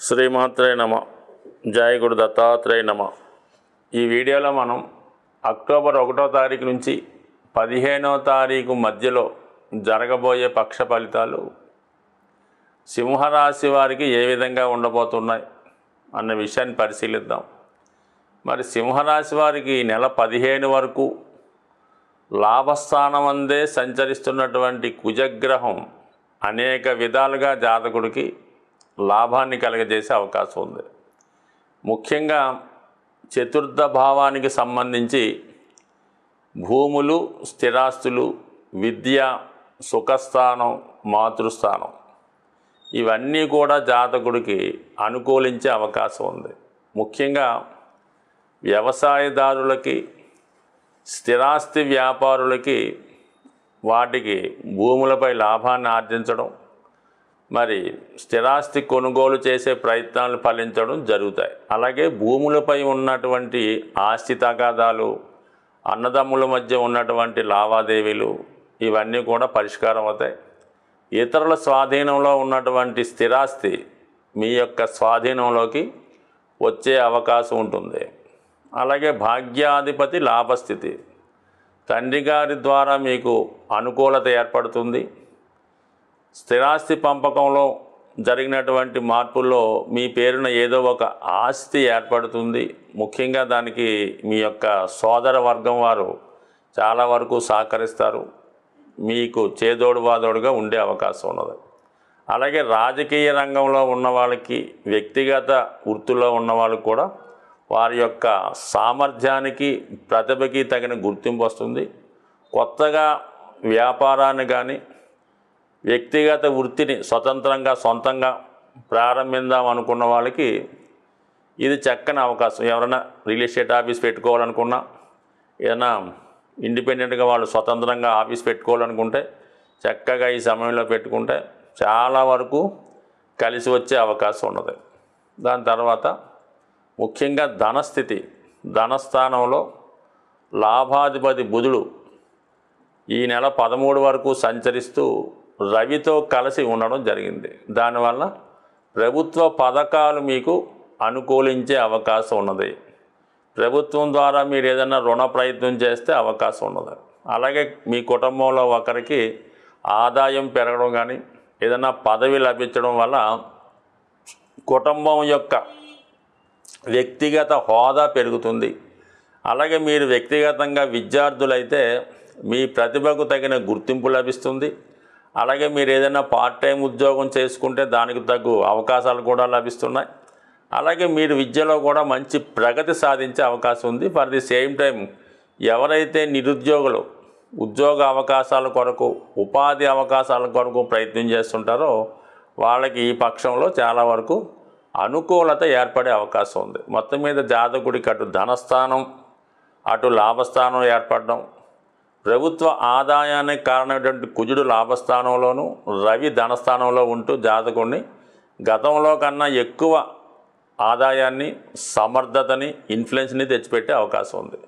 శ్రీమాత్రే నమ. జయ గురు దత్తాత్రేయ నమ. ఈ వీడియోలో మనం అక్టోబర్ 1వ తారీఖు నుంచి 15వ తారీఖు మధ్యలో జరగబోయే పక్ష ఫలితాలు సింహరాశి వారికి ఏ విధంగా ఉండబోతున్నాయి అన్న విషయాన్ని పరిశీలిద్దాం. మరి సింహరాశి వారికి ఈ నెల 15 వరకు లాభస్థానం అందే సంచరిస్తున్నటువంటి కుజగ్రహం అనేక విధాలుగా జాతకుడికి లాభాన్ని కలగజేసే అవకాశం ఉంది. ముఖ్యంగా చతుర్థ భావానికి సంబంధించి భూములు, స్థిరాస్తులు, విద్య, సుఖస్థానం, మాతృస్థానం ఇవన్నీ కూడా జాతకుడికి అనుకూలించే అవకాశం ఉంది. ముఖ్యంగా వ్యవసాయదారులకి, స్థిరాస్తి వ్యాపారులకి వాటికి భూములపై లాభాన్ని ఆర్జించడం, మరి స్థిరాస్తి కొనుగోలు చేసే ప్రయత్నాలు ఫలించడం జరుగుతాయి. అలాగే భూములపై ఉన్నటువంటి ఆస్తి తగాదాలు, అన్నదమ్ముల మధ్య ఉన్నటువంటి లావాదేవీలు ఇవన్నీ కూడా పరిష్కారం అవుతాయి. ఇతరుల స్వాధీనంలో ఉన్నటువంటి స్థిరాస్తి మీ యొక్క స్వాధీనంలోకి వచ్చే అవకాశం ఉంటుంది. అలాగే భాగ్యాధిపతి లాభస్థితి, తండ్రి గారి ద్వారా మీకు అనుకూలత ఏర్పడుతుంది. స్థిరాస్తి పంపకంలో జరిగినటువంటి మార్పుల్లో మీ పేరున ఏదో ఒక ఆస్తి ఏర్పడుతుంది. ముఖ్యంగా దానికి మీ యొక్క సోదర వర్గం వారు చాలా వరకు సహకరిస్తారు, మీకు చేదోడు వాదోడుగా ఉండే అవకాశం ఉన్నది. అలాగే రాజకీయ రంగంలో ఉన్న వాళ్ళకి, వ్యక్తిగత వృత్తిలో ఉన్న వాళ్ళకి కూడా వారి యొక్క సామర్థ్యానికి, ప్రతిభకి తగిన గుర్తింపు వస్తుంది. కొత్తగా వ్యాపారాన్ని కానీ వ్యక్తిగత వృత్తిని స్వతంత్రంగా సొంతంగా ప్రారంభిద్దాం అనుకున్న వాళ్ళకి ఇది చక్కని అవకాశం. ఎవరైనా రియల్ ఎస్టేట్ ఆఫీస్ పెట్టుకోవాలనుకున్నా, ఏదైనా ఇండిపెండెంట్గా వాళ్ళు స్వతంత్రంగా ఆఫీస్ పెట్టుకోవాలనుకుంటే చక్కగా ఈ సమయంలో పెట్టుకుంటే చాలా వరకు కలిసి వచ్చే అవకాశం ఉన్నది. దాని తర్వాత ముఖ్యంగా ధనస్థితి, ధనస్థానంలో లాభాధిపతి బుధుడు ఈ నెల 13 వరకు సంచరిస్తూ రవితో కలిసి ఉండడం జరిగింది. దానివల్ల ప్రభుత్వ పథకాలు మీకు అనుకూలించే అవకాశం ఉన్నది. ప్రభుత్వం ద్వారా మీరు ఏదైనా రుణ ప్రయత్నం చేస్తే అవకాశం ఉన్నది. అలాగే మీ కుటుంబంలో ఒకరికి ఆదాయం పెరగడం కానీ, ఏదైనా పదవి లభించడం వల్ల కుటుంబం యొక్క వ్యక్తిగత హోదా పెరుగుతుంది. అలాగే మీరు వ్యక్తిగతంగా విద్యార్థులైతే మీ ప్రతిభకు తగిన గుర్తింపు లభిస్తుంది. అలాగే మీరు ఏదైనా పార్ట్ టైం ఉద్యోగం చేసుకుంటే దానికి తగ్గ అవకాశాలు కూడా లభిస్తున్నాయి. అలాగే మీరు విద్యలో కూడా మంచి ప్రగతి సాధించే అవకాశం ఉంది. ఫర్ ది సేమ్ టైం ఎవరైతే నిరుద్యోగులు ఉద్యోగ అవకాశాల కొరకు, ఉపాధి అవకాశాల కొరకు ప్రయత్నం చేస్తుంటారో వాళ్ళకి ఈ పక్షంలో చాలా వరకు అనుకూలత ఏర్పడే అవకాశం ఉంది. మొత్తం మీద జాతకుడికి అటు ధనస్థానం, అటు లాభస్థానం ఏర్పడడం, ప్రభుత్వ ఆదాయానికి కారణమైనటువంటి కుజుడు లాభస్థానంలోను, రవి ధనస్థానంలో ఉంటూ జాతకుడిని గతంలో కన్నా ఎక్కువ ఆదాయాన్ని, సమర్థతని, ఇన్ఫ్లుయెన్స్ని తెచ్చిపెట్టే అవకాశం ఉంది.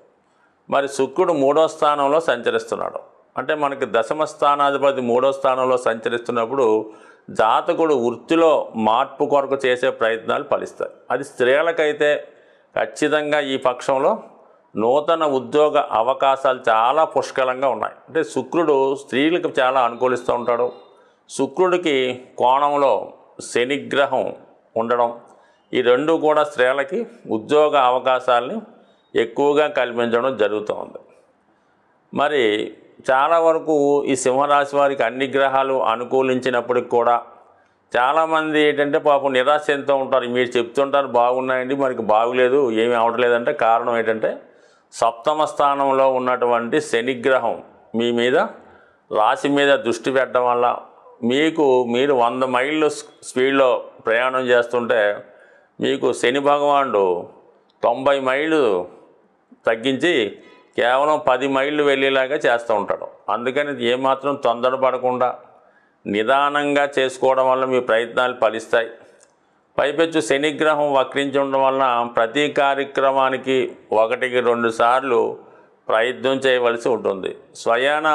మరి శుక్రుడు 3వ స్థానంలో సంచరిస్తున్నాడు. అంటే మనకి దశమ స్థానాధిపతి 3వ స్థానంలో సంచరిస్తున్నప్పుడు జాతకుడు వృత్తిలో మార్పు కొరకు చేసే ప్రయత్నాలు ఫలిస్తాయి. అది స్త్రీలకైతే ఖచ్చితంగా ఈ పక్షంలో నూతన ఉద్యోగ అవకాశాలు చాలా పుష్కలంగా ఉన్నాయి. అంటే శుక్రుడు స్త్రీలకు చాలా అనుకూలిస్తూ ఉంటాడు. శుక్రుడికి కోణంలో శనిగ్రహం ఉండడం, ఈ రెండు కూడా స్త్రీలకి ఉద్యోగ అవకాశాలని ఎక్కువగా కల్పించడం జరుగుతూ ఉంది. మరి చాలా వరకు ఈ సింహరాశి వారికి అన్ని గ్రహాలు అనుకూలించినప్పటికి కూడా చాలామంది ఏంటంటే పాపం నిరాశ చెందుతూ ఉంటారు. మీరు చెప్తుంటారు బాగున్నాయండి, మనకి బాగులేదు, ఏమీ అవట్లేదంటే కారణం ఏంటంటే సప్తమ స్థానంలో ఉన్నటువంటి శనిగ్రహం మీ మీద, రాశి మీద దృష్టి పెట్టడం వల్ల మీరు 100 మైళ్ళు స్పీడ్లో ప్రయాణం చేస్తుంటే మీకు శని భగవానుడు 90 మైళ్ళు తగ్గించి కేవలం 10 మైళ్ళు వెళ్ళేలాగా చేస్తూ ఉంటాడు. అందుకని ఏమాత్రం తొందరపడకుండా నిదానంగా చేసుకోవడం వల్ల మీ ప్రయత్నాలు ఫలిస్తాయి. పైపెచ్చు శనిగ్రహం వక్రించి ఉండడం వలన ప్రతి కార్యక్రమానికి 1-2 సార్లు ప్రయత్నం చేయవలసి ఉంటుంది. స్వయాన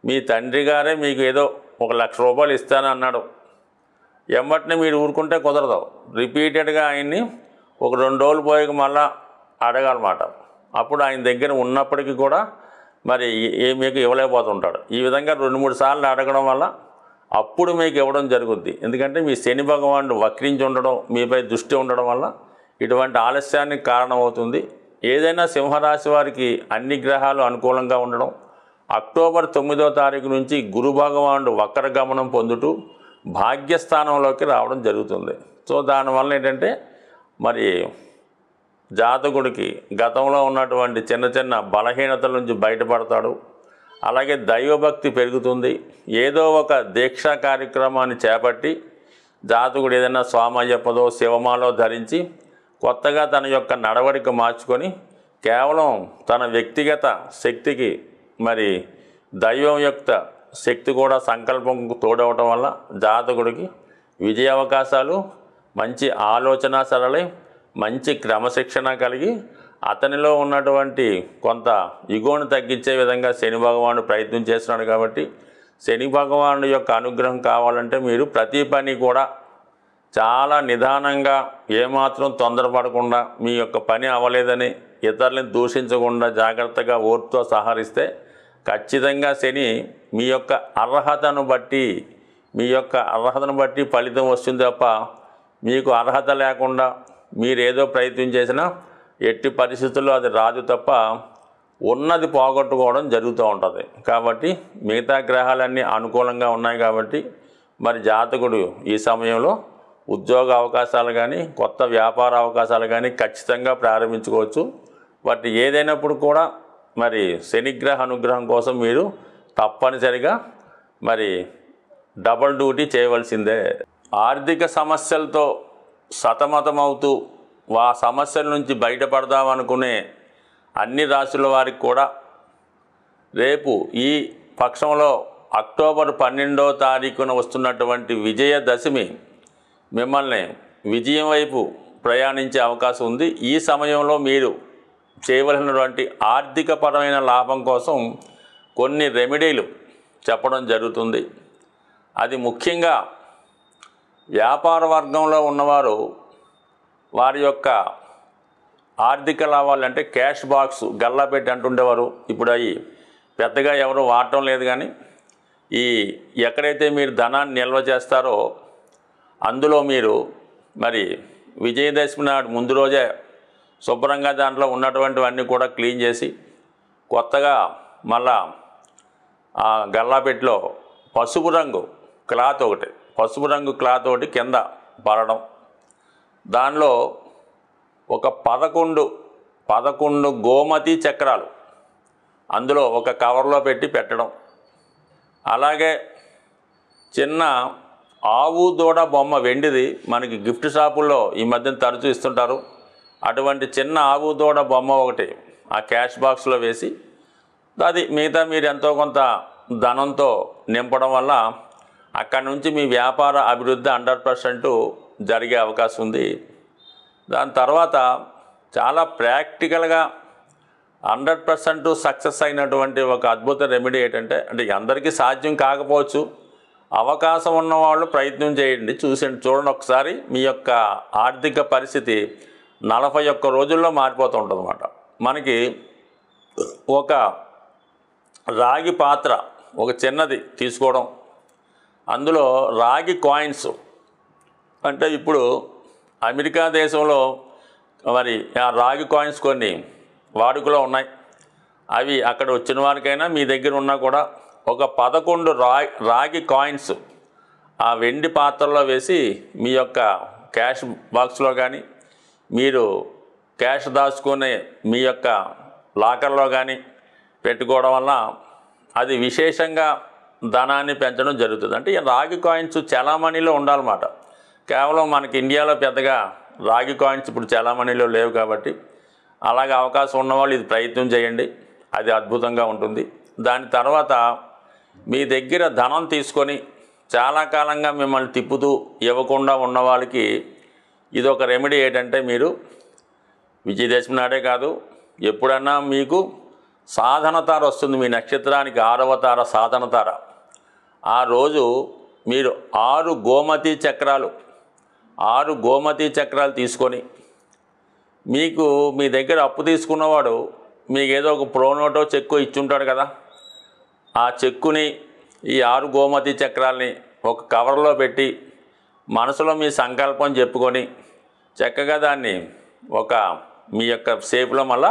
మీ తండ్రి గారే మీకు ఏదో 1,00,000 రూపాయలు ఇస్తానన్నాడు, ఎమ్మటిని మీరు ఊరుకుంటే కుదరదు. రిపీటెడ్గా ఆయన్ని ఒక 2 రోజులు పోయాక మళ్ళా అడగాలన్నమాట. అప్పుడు ఆయన దగ్గర ఉన్నప్పటికీ కూడా మరి మీకు ఇవ్వలేకపోతుంటాడు. ఈ విధంగా 2-3 సార్లు అడగడం వల్ల అప్పుడు మీకు ఇవ్వడం జరుగుద్ది. ఎందుకంటే మీ శని భగవానుడు వక్రించి ఉండడం, మీపై దృష్టి ఉండడం వల్ల ఇటువంటి ఆలస్యానికి కారణమవుతుంది. ఏదైనా సింహరాశి వారికి అన్ని గ్రహాలు అనుకూలంగా ఉండడం, అక్టోబర్ 9వ తారీఖు నుంచి గురు భగవానుడు వక్ర గమనం పొందుతూ భాగ్యస్థానంలోకి రావడం జరుగుతుంది. సో దానివల్ల ఏంటంటే మరి జాతకుడికి గతంలో ఉన్నటువంటి చిన్న చిన్న బలహీనతల నుంచి బయటపడతాడు. అలాగే దైవభక్తి పెరుగుతుంది. ఏదో ఒక దీక్షా కార్యక్రమాన్ని చేపట్టి జాతకుడు ఏదైనా స్వామయ్యప్పదో శివమాలో ధరించి కొత్తగా తన యొక్క నడవడిక మార్చుకొని కేవలం తన వ్యక్తిగత శక్తికి మరి దైవం యొక్క శక్తి కూడా సంకల్పం తోడవటం వల్ల జాతకుడికి విజయ అవకాశాలు, మంచి ఆలోచన సరళి, మంచి క్రమశిక్షణ కలిగి అతనిలో ఉన్నటువంటి కొంత ఇగోను తగ్గించే విధంగా శని భగవానుడు ప్రయత్నం చేస్తున్నాడు. కాబట్టి శని భగవానుడి యొక్క అనుగ్రహం కావాలంటే మీరు ప్రతి పని కూడా చాలా నిదానంగా, ఏమాత్రం తొందరపడకుండా, మీ యొక్క పని అవ్వలేదని ఇతరులను దూషించకుండా జాగ్రత్తగా ఓర్పుతో సహకరిస్తే ఖచ్చితంగా శని మీ యొక్క అర్హతను బట్టి ఫలితం వస్తుంది తప్ప మీకు అర్హత లేకుండా మీరేదో ప్రయత్నం చేసినా ఎట్టి పరిస్థితుల్లో అది రాదు తప్ప ఉన్నది పోగొట్టుకోవడం జరుగుతూ ఉంటుంది. కాబట్టి మిగతా గ్రహాలన్నీ అనుకూలంగా ఉన్నాయి కాబట్టి మరి జాతకుడు ఈ సమయంలో ఉద్యోగ అవకాశాలు కానీ కొత్త వ్యాపార అవకాశాలు కానీ ఖచ్చితంగా ప్రారంభించుకోవచ్చు. వాటి ఏదైనప్పుడు కూడా మరి శనిగ్రహ అనుగ్రహం కోసం మీరు తప్పనిసరిగా మరి డబుల్ డ్యూటీ చేయవలసిందే. ఆర్థిక సమస్యలతో సతమతమవుతూ ఆ సమస్యల నుంచి బయటపడదామనుకునే అన్ని రాశుల వారికి కూడా రేపు ఈ పక్షంలో అక్టోబర్ 12వ తారీఖున వస్తున్నటువంటి విజయదశమి మిమ్మల్ని విజయం వైపు ప్రయాణించే అవకాశం ఉంది. ఈ సమయంలో మీరు చేయవలసినటువంటి ఆర్థికపరమైన లాభం కోసం కొన్ని రెమెడీలు చెప్పడం జరుగుతుంది. అది ముఖ్యంగా వ్యాపార వర్గంలో ఉన్నవారు వారి యొక్క ఆర్థిక లాభాలు అంటే క్యాష్ బాక్స్ గల్లా పెట్టి అంటుండేవారు. ఇప్పుడు అవి పెద్దగా ఎవరు వాడటం లేదు. కానీ ఎక్కడైతే మీరు ధనాన్ని నిల్వ చేస్తారో అందులో మీరు మరి విజయదశమి నాడు ముందు రోజే శుభ్రంగా దాంట్లో ఉన్నటువంటివన్నీ కూడా క్లీన్ చేసి కొత్తగా మళ్ళా ఆ గల్లాపెట్టిలో పసుపు రంగు క్లాత్ ఒకటి కింద పడడం, దానిలో ఒక 11 గోమతి చక్రాలు అందులో ఒక కవర్లో పెట్టడం, అలాగే చిన్న ఆవు దూడ బొమ్మ వెండిది మనకి గిఫ్ట్ షాపుల్లో ఈ మధ్యన తరచూ ఇస్తుంటారు. అటువంటి చిన్న ఆవు దూడ బొమ్మ ఒకటి ఆ క్యాష్ బాక్స్లో వేసి అది మిగతా మీరు ఎంతో కొంత ధనంతో నింపడం వల్ల అక్కడి నుంచి మీ వ్యాపార అభివృద్ధి 100% జరిగే అవకాశం ఉంది. దాని తర్వాత చాలా ప్రాక్టికల్గా 100% సక్సెస్ అయినటువంటి ఒక అద్భుత రెమెడీ ఏంటంటే, అంటే అందరికీ సాధ్యం కాకపోవచ్చు, అవకాశం ఉన్నవాళ్ళు ప్రయత్నం చేయండి, చూడండి ఒకసారి మీ యొక్క ఆర్థిక పరిస్థితి 41 రోజుల్లో మారిపోతూ ఉంటుంది అన్నమాట. మనకి ఒక రాగి పాత్ర ఒక చిన్నది తీసుకోవడం, అందులో రాగి కాయిన్స్ అంటే ఇప్పుడు అమెరికా దేశంలో మరి ఆ రాగి కాయిన్స్ కొన్ని వాడుకలో ఉన్నాయి. అవి అక్కడ వచ్చిన వారికైనా మీ దగ్గర ఉన్నా కూడా ఒక 11 రాగి కాయిన్స్ ఆ వెండి పాత్రలో వేసి మీ యొక్క క్యాష్ బాక్స్లో కానీ మీరు క్యాష్ దాచుకునే మీ యొక్క లాకర్లో కానీ పెట్టుకోవడం వల్ల అది విశేషంగా ధనాన్ని పెంచడం జరుగుతుంది. అంటే ఈ రాగి కాయిన్స్ చలామణిలో ఉండాలన్నమాట. కేవలం మనకి ఇండియాలో పెద్దగా రాగి కాయిన్స్ ఇప్పుడు చలామణిలో లేవు కాబట్టి అలాగే అవకాశం ఉన్నవాళ్ళు ఇది ప్రయత్నం చేయండి, అది అద్భుతంగా ఉంటుంది. దాని తర్వాత మీ దగ్గర ధనం తీసుకొని చాలా కాలంగా మిమ్మల్ని తిప్పుతూ ఇవ్వకుండా ఉన్న వాళ్ళకి ఇది ఒక రెమెడీ ఏంటంటే, మీరు విజయదశమి నాడే కాదు ఎప్పుడన్నా మీకు సాధన తార వస్తుంది, మీ నక్షత్రానికి 6వ తార సాధన తార. ఆ రోజు మీరు 6 గోమతి చక్రాలు తీసుకొని మీకు మీ దగ్గర అప్పు తీసుకున్నవాడు మీకు ఏదో ఒక ప్రోనోటో చెక్కు ఇచ్చుంటాడు కదా, ఆ చెక్కుని ఈ 6 గోమతి చక్రాల్ని ఒక కవర్లో పెట్టి మనసులో మీ సంకల్పం చెప్పుకొని చక్కగా దాన్ని ఒక మీ యొక్క షేప్లో మళ్ళా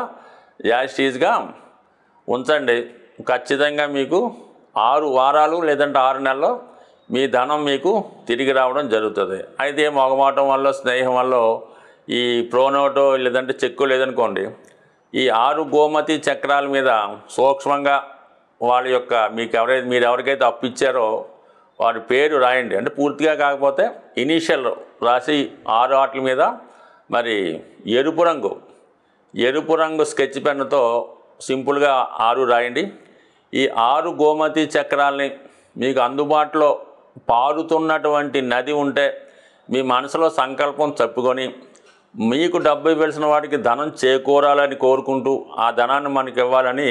యాస్టీజ్గా ఉంచండి. ఖచ్చితంగా మీకు 6 వారాలు లేదంటే 6 నెలల్లో మీ ధనం మీకు తిరిగి రావడం జరుగుతుంది. అయితే మొగమాటం వల్ల స్నేహం వల్ల ఈ ప్రోనోటో లేదంటే చెక్కు లేదనుకోండి, ఈ 6 గోమతి చక్రాల మీద సూక్ష్మంగా వాళ్ళ యొక్క మీరు ఎవరికైతే అప్పు ఇచ్చారో వారి పేరు రాయండి. అంటే పూర్తిగా కాకపోతే ఇనీషియల్ రాసి 6 వాటి మీద మరి ఎరుపు రంగు స్కెచ్ పెన్నుతో సింపుల్గా 6 రాయండి. ఈ 6 గోమతి చక్రాల్ని మీకు అందుబాటులో పారుతున్నటువంటి నది ఉంటే మీ మనసులో సంకల్పం చెప్పుకొని మీకు డబ్బు ఇవ్వాల్సిన వాడికి ధనం చేకూరాలని కోరుకుంటూ ఆ ధనాన్ని మనకి ఇవ్వాలని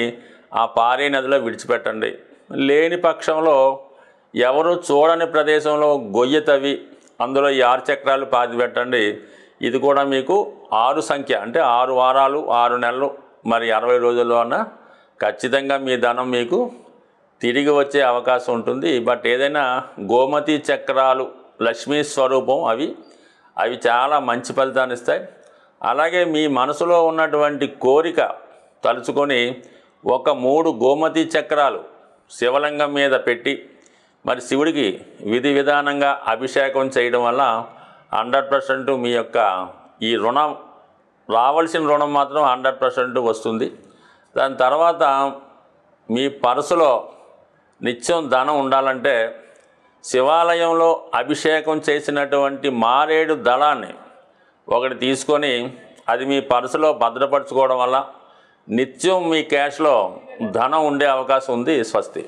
ఆ పారే నదిలో విడిచిపెట్టండి. లేని పక్షంలో ఎవరు చూడని ప్రదేశంలో గొయ్యి తవ్వి అందులో ఈ 6 చక్రాలు పాతి పెట్టండి. ఇది కూడా మీకు 6 సంఖ్య అంటే 6 వారాలు 6 నెలలు మరి 60 రోజుల్లో అన్న ఖచ్చితంగా మీ ధనం మీకు తిరిగి వచ్చే అవకాశం ఉంటుంది. బట్ ఏదైనా గోమతి చక్రాలు లక్ష్మీ స్వరూపం, అవి చాలా మంచి ఫలితాన్ని ఇస్తాయి. అలాగే మీ మనసులో ఉన్నటువంటి కోరిక తలుచుకొని ఒక 3 గోమతి చక్రాలు శివలింగం మీద పెట్టి మరి శివుడికి విధి విధానంగా అభిషేకం చేయడం వల్ల 100% మీ యొక్క ఈ రుణం రావాల్సిన రుణం మాత్రం 100% వస్తుంది. దాని తర్వాత మీ పర్సులో నిత్యం ధనం ఉండాలంటే శివాలయంలో అభిషేకం చేసినటువంటి మారేడు దళాన్ని ఒకటి తీసుకొని అది మీ పర్సులో భద్రపరచుకోవడం వల్ల నిత్యం మీ క్యాష్లో ధనం ఉండే అవకాశం ఉంది. స్వస్తి.